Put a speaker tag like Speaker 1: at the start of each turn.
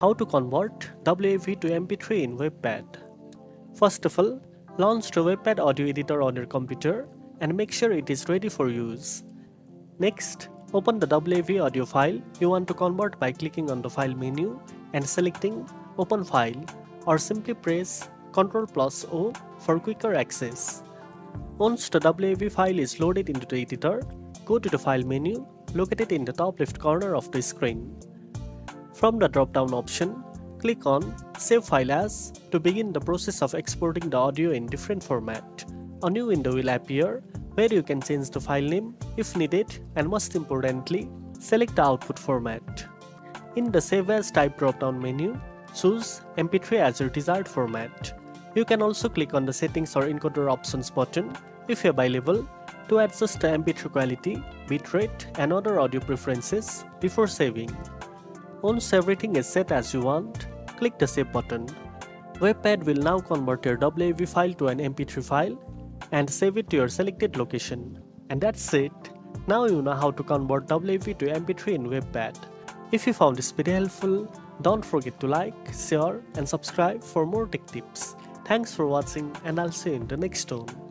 Speaker 1: How to convert WAV to MP3 in WavePad. First of all, launch the WavePad Audio Editor on your computer and make sure it is ready for use. Next, open the WAV audio file you want to convert by clicking on the File menu and selecting Open File, or simply press Ctrl+O for quicker access. Once the WAV file is loaded into the editor, go to the File menu located in the top left corner of the screen. From the drop-down option, click on Save File As to begin the process of exporting the audio in different format. A new window will appear where you can change the file name if needed, and most importantly, select the output format. In the Save As type drop-down menu, choose MP3 as your desired format. You can also click on the Settings or Encoder Options button if available to adjust the MP3 quality, bitrate, and other audio preferences before saving. Once everything is set as you want, click the Save button. WavePad will now convert your WAV file to an MP3 file and save it to your selected location. And that's it. Now you know how to convert WAV to MP3 in WavePad. If you found this video helpful, don't forget to like, share, and subscribe for more tech tips. Thanks for watching, and I'll see you in the next one.